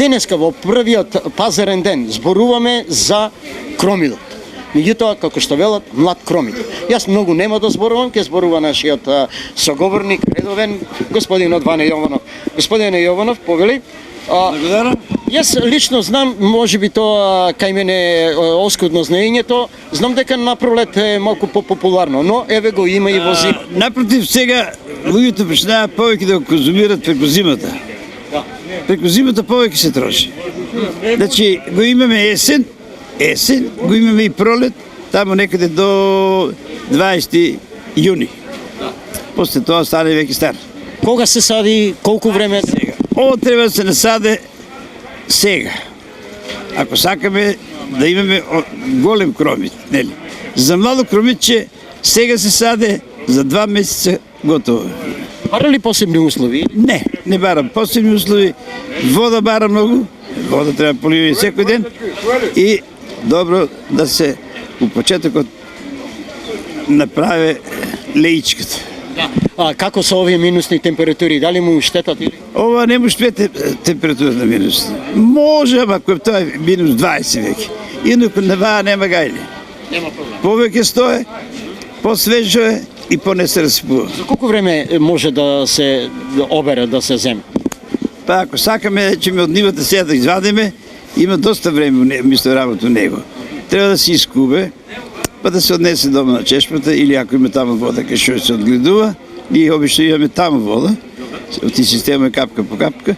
денеска во првиот пазарен ден зборуваме за кромидот. Меѓутоа, како што велат, млад кромид. Јас многу нема да зборувам, ќе зборува нашиот соговорник, редовен, господинот Ване Јованов. Господине Јованов, повели. Благодарам. Јас лично знам, може би тоа кај мене е оскудно знаењето, знам дека на пролет е малку популарно, но еве го има и во зима. Напротив, сега луѓето почнаа повеќе да го конзумират преку зимата. Преку зимата повеќе се троши. Значи, го имаме есен, го имаме и пролет, таму некаде до 20 јуни. После тоа стане веќе стар. Кога се сади, колку време? Сега. Ово треба да се насаде сега. Ако сакаме да имаме голем кромит, нели? За младо кромитче сега се саде, за 2 месеца готово. Бара ли посебни услови? Не барам посебни услови. Вода бара многу. Вода треба поливање секој ден. И добро да се у почетокот направи леичката. Како се овие минусни температури? Дали му штетат или? Ова не му штете температурата минус. Може, ама ако тоа е минус 20 веќе. Инаку на ваа нема гајле. Нема проблем. Повеќе стое, посвежо е и поне се распува. За колку време може да се обере, да се земе? Па ако сакаме, че ме од нивата сега да извадиме, има доста време мисто работа него. Треба да се искубе, па да се однесе дома на чешмата, или ако има таму вода кај што се одгледува, ние обично имаме таму вода, од система капка по капка,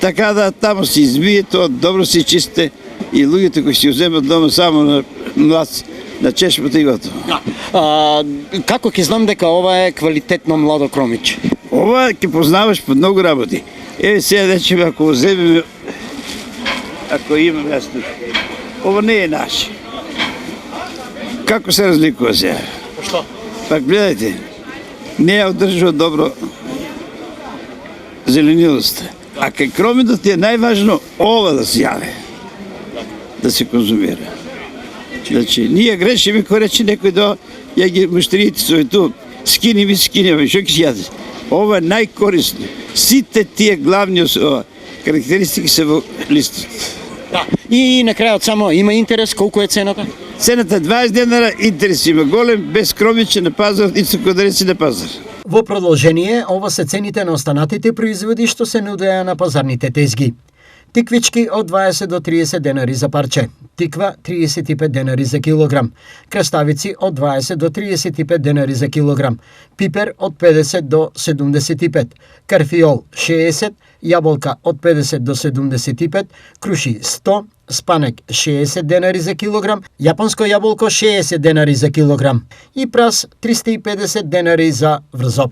така да таму се избие, тоа добро се чисте и луѓето кои си уземат дома само на млац, на чешмата и готово. Како ќе знам дека ова е квалитетно младо кромиче? Ова ќе познаваш под многу работи. Еве сега речеме, ако уземеме, ако имам јас тук, ова не е наше. Како се разликува сега? Што? Пак гледајте, не ја одржува добро зеленилоста. А кај кромидот е најважно ова да се јаве, да се конзумира. Значи, ние грешиме кој рече некој ја ги муштриите свој ту, скини ми, што ќе си јадеш? Ова е најкорисно. Сите тие главни карактеристики се во листот. И на крајот само има интерес, колку е цената? Цената е 20 денари, интерес има голем, без кромиче на пазар, и цукодареци на пазар. Во продолжение, ова се цените на останатите производи што се нудеа на пазарните тезги. Тиквички од 20 до 30 денари за парче, тиква 35 денари за килограм, краставици од 20 до 35 денари за килограм, пипер од 50 до 75, карфиол 60, јаболка од 50 до 75, круши 100, спанек 60 денари за килограм, јапонско јаболко 60 денари за килограм и прас 350 денари за врзоп.